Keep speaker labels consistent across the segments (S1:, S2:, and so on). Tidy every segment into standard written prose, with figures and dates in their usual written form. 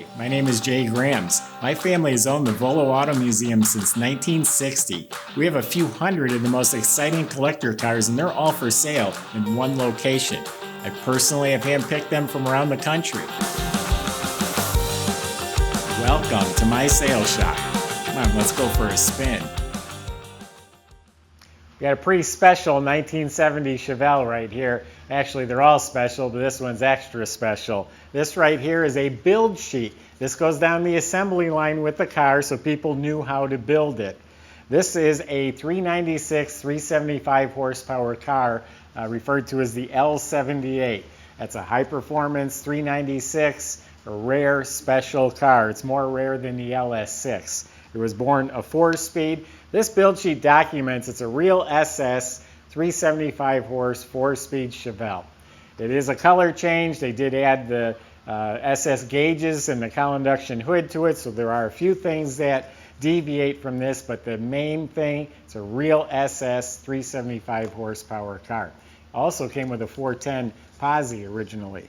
S1: Hi, my name is Jay Grams. My family has owned the Volo Auto Museum since 1960. We have a few hundred of the most exciting collector cars and they're all for sale in one location. I personally have handpicked them from around the country. Welcome to my sales shop. Come on, let's go for a spin. We got a pretty special 1970 Chevelle right here. Actually, they're all special, but this one's extra special. This right here is a build sheet. This goes down the assembly line with the car so people knew how to build it. This is a 396, 375 horsepower car referred to as the L78. That's a high-performance 396, a rare, special car. It's more rare than the LS6. It was born a 4-speed. This build sheet documents it's a real SS 375 horse 4-speed Chevelle. It is a color change. They did add the SS gauges and the cowl induction hood to it, so there are a few things that deviate from this, but the main thing, it's a real SS 375 horsepower car. Also came with a 410 posi originally.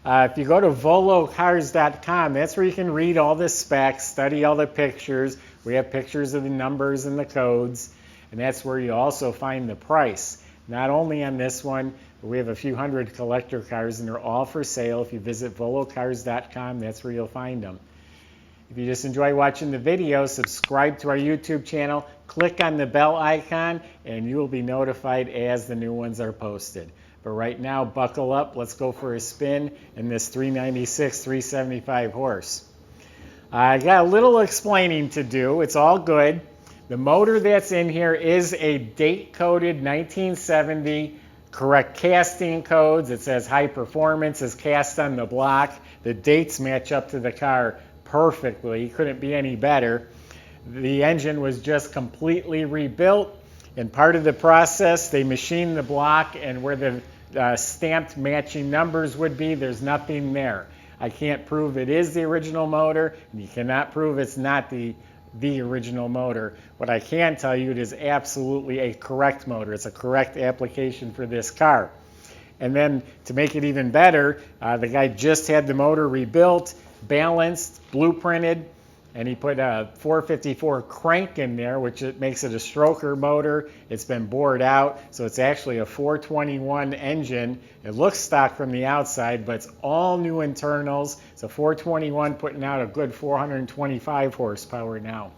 S1: If you go to volocars.com, that's where you can read all the specs, study all the pictures. We have pictures of the numbers and the codes, and that's where you also find the price. Not only on this one, but we have a few hundred collector cars, and they're all for sale. If you visit volocars.com, that's where you'll find them. If you just enjoy watching the video, subscribe to our YouTube channel, click on the bell icon, and you will be notified as the new ones are posted. But right now, buckle up. Let's go for a spin in this 396, 375 horse. I got a little explaining to do. It's all good. The motor that's in here is a date-coded 1970, correct casting codes. It says high performance is cast on the block. The dates match up to the car perfectly. Couldn't be any better. The engine was just completely rebuilt. And part of the process, they machined the block, and where the stamped matching numbers would be, there's nothing there. I can't prove it is the original motor, and you cannot prove it's not the original motor. What I can tell you, it is absolutely a correct motor. It's a correct application for this car. And then to make it even better, the guy just had the motor rebuilt, balanced, blueprinted, and he put a 454 crank in there, which makes it a stroker motor. It's been bored out, so it's actually a 421 engine. It looks stock from the outside, but it's all new internals. It's a 421 putting out a good 425 horsepower now.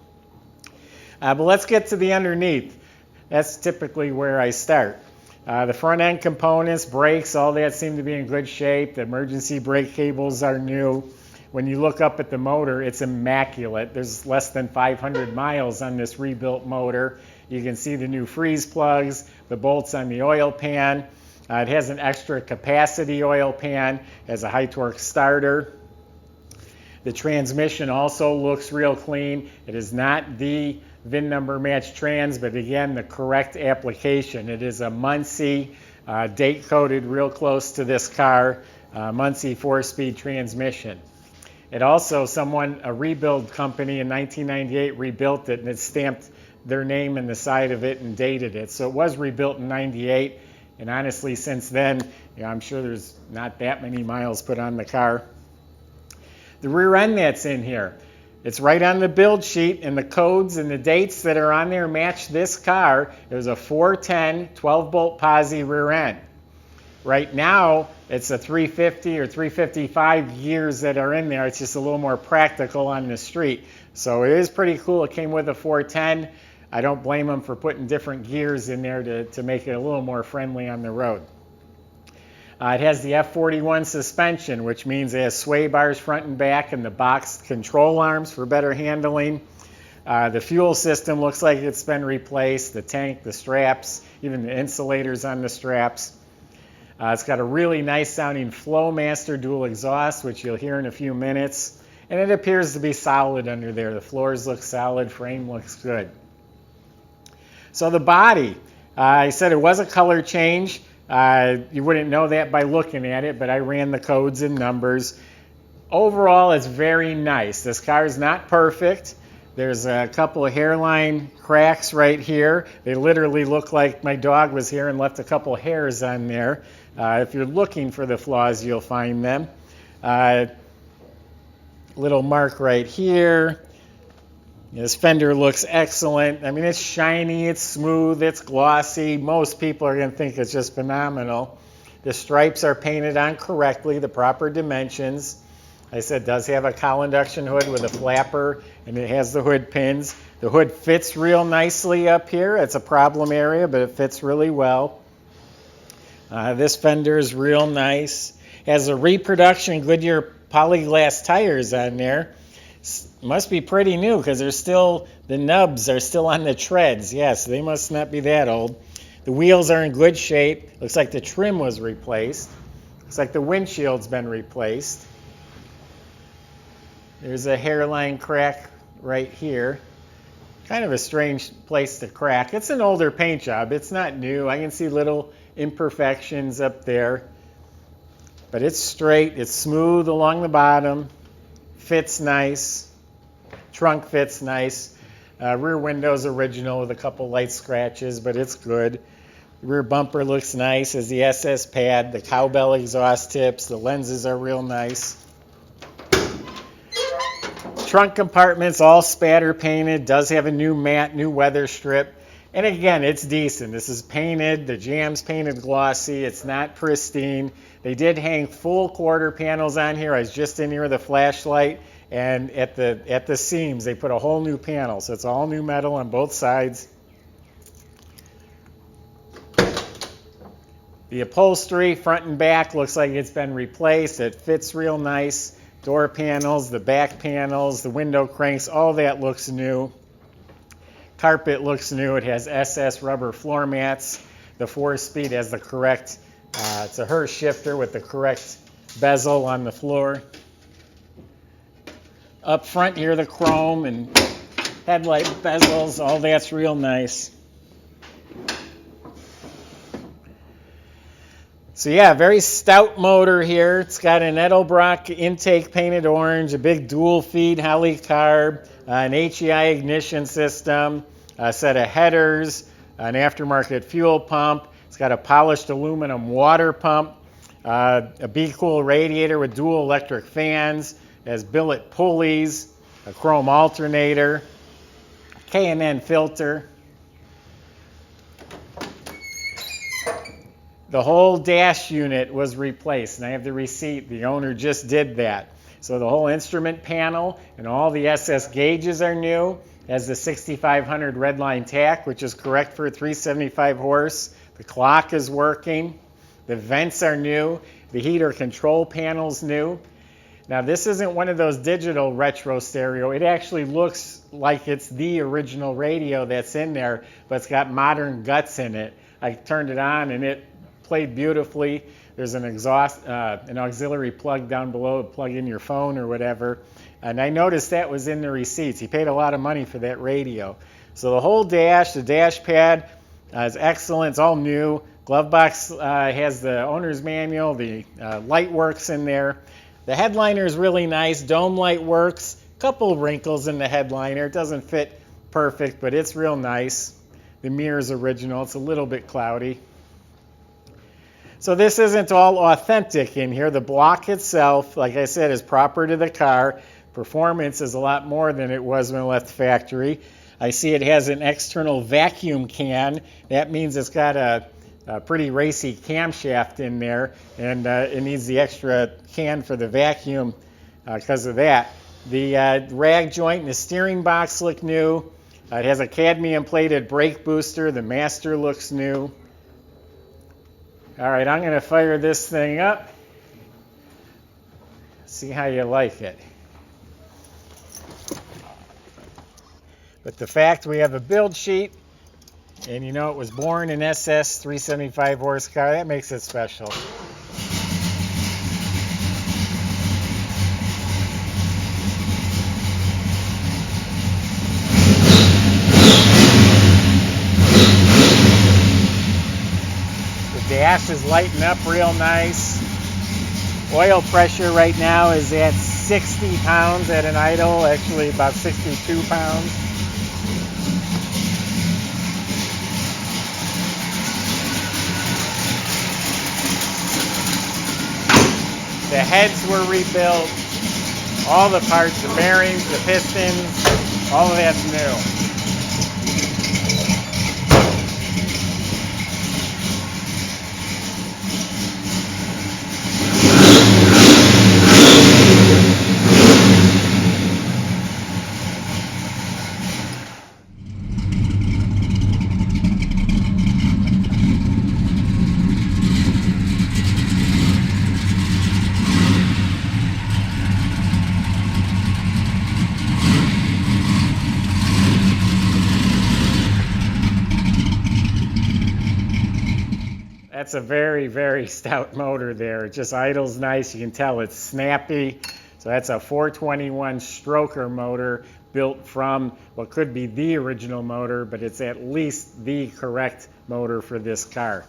S1: But let's get to the underneath. That's typically where I start. The front end components, brakes, all that seem to be in good shape. The emergency brake cables are new. When you look up at the motor, it's immaculate. There's less than 500 miles on this rebuilt motor. You can see the new freeze plugs, the bolts on the oil pan. It has an extra capacity oil pan, has a high torque starter. The transmission also looks real clean. It is not the VIN number match trans, but again, the correct application. It is a Muncie, date coded real close to this car, Muncie 4-speed transmission. It also, a rebuild company in 1998 rebuilt it, and it stamped their name in the side of it and dated it. So it was rebuilt in 98, and honestly, since then, I'm sure there's not that many miles put on the car. The rear end that's in here, it's right on the build sheet, and the codes and the dates that are on there match this car. It was a 410 12-bolt posi rear end. Right now, it's a 350 or 355 gears that are in there. It's just a little more practical on the street. So it is pretty cool. It came with a 410. I don't blame them for putting different gears in there to make it a little more friendly on the road. It has the F41 suspension, which means it has sway bars front and back and the boxed control arms for better handling. The fuel system looks like it's been replaced. The tank, the straps, even the insulators on the straps. It's got a really nice sounding Flowmaster dual exhaust, which you'll hear in a few minutes. And it appears to be solid under there. The floors look solid, frame looks good. So the body, I said it was a color change. You wouldn't know that by looking at it, but I ran the codes and numbers. Overall, it's very nice. This car is not perfect. There's a couple of hairline cracks right here. They literally look like my dog was here and left a couple hairs on there. If you're looking for the flaws, you'll find them. little mark right here. This fender looks excellent. I mean, it's shiny, it's smooth, it's glossy. Most people are going to think it's just phenomenal. The stripes are painted on correctly, the proper dimensions. I said it does have a cowl induction hood with a flapper, and it has the hood pins. The hood fits real nicely up here. It's a problem area, but it fits really well. This fender is real nice. Has a Reproduction Goodyear Polyglass tires on there. Must be pretty new because the nubs are still on the treads. Yes, they must not be that old. The wheels are in good shape. Looks like the trim was replaced. Looks like the windshield's been replaced. There's a hairline crack right here. Kind of a strange place to crack. It's an older paint job. It's not new. I can see little imperfections up there. But it's straight. It's smooth along the bottom. Fits nice. Trunk fits nice. Rear window's original with a couple light scratches, but it's good. The rear bumper looks nice. Has the SS pad, the cowbell exhaust tips. The lenses are real nice. Trunk compartments all spatter painted. Does have a new mat, new weather strip. And again, it's decent. This is painted. The jam's painted glossy. It's not pristine. They did hang full quarter panels on here. I was just in here with a flashlight. And at the seams, they put a whole new panel. So it's all new metal on both sides. The upholstery, front and back, looks like it's been replaced. It fits real nice. Door panels, the back panels, the window cranks, all that looks new. Carpet looks new. It has SS rubber floor mats. The 4-speed has the correct, it's a Hurst shifter with the correct bezel on the floor. Up front here, the chrome and headlight bezels, all that's real nice. So yeah, very stout motor here. It's got an Edelbrock intake painted orange, a big dual feed Holley carb, an HEI ignition system, a set of headers, an aftermarket fuel pump. It's got a polished aluminum water pump, a Be Cool radiator with dual electric fans. It has billet pulleys, a chrome alternator, K&N filter. The whole dash unit was replaced, and I have the receipt. The owner just did that. So the whole instrument panel and all the SS gauges are new. It has the 6500 redline tack, which is correct for a 375 horse. The clock is working. The vents are new. The heater control panel's new. Now this isn't one of those digital retro stereo. It actually looks like it's the original radio that's in there, but it's got modern guts in it. I turned it on and it played beautifully. There's an auxiliary plug down below to plug in your phone or whatever. And I noticed that was in the receipts. He paid a lot of money for that radio. So the whole dash, the dash pad is excellent. It's all new. Glove box has the owner's manual. The light works in there. The headliner is really nice. Dome light works. A couple wrinkles in the headliner. It doesn't fit perfect, but it's real nice. The mirror's original. It's a little bit cloudy. So this isn't all authentic in here. The block itself, like I said, is proper to the car. Performance is a lot more than it was when it left the factory. I see it has an external vacuum can. That means it's got a pretty racy camshaft in there, and it needs the extra can for the vacuum because of that. The rag joint and the steering box look new. It has a cadmium plated brake booster. The master looks new. All right, I'm going to fire this thing up. See how you like it. But the fact we have a build sheet, and you know it was born in SS 375 horse car, that makes it special. The dash is lighting up real nice. Oil pressure right now is at 60 pounds at an idle, actually about 62 pounds. The heads were rebuilt. All the parts, the bearings, the pistons, all of that's new. That's a very, very stout motor there. It just idles nice. You can tell it's snappy. So that's a 421 stroker motor built from what could be the original motor, but it's at least the correct motor for this car.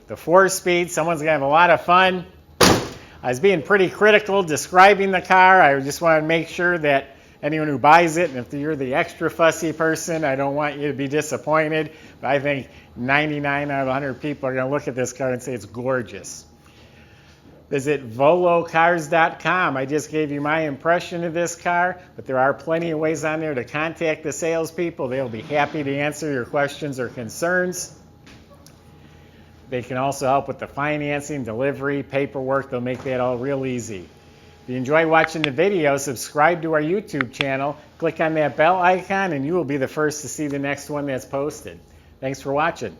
S1: The 4-speed, someone's going to have a lot of fun. I was being pretty critical describing the car. I just want to make sure that anyone who buys it, and if you're the extra fussy person, I don't want you to be disappointed, but I think 99 out of 100 people are going to look at this car and say it's gorgeous. Visit volocars.com. I just gave you my impression of this car, but there are plenty of ways on there to contact the salespeople. They'll be happy to answer your questions or concerns. They can also help with the financing, delivery, paperwork. They'll make that all real easy. If you enjoy watching the video, subscribe to our YouTube channel, click on that bell icon, and you will be the first to see the next one that's posted. Thanks for watching.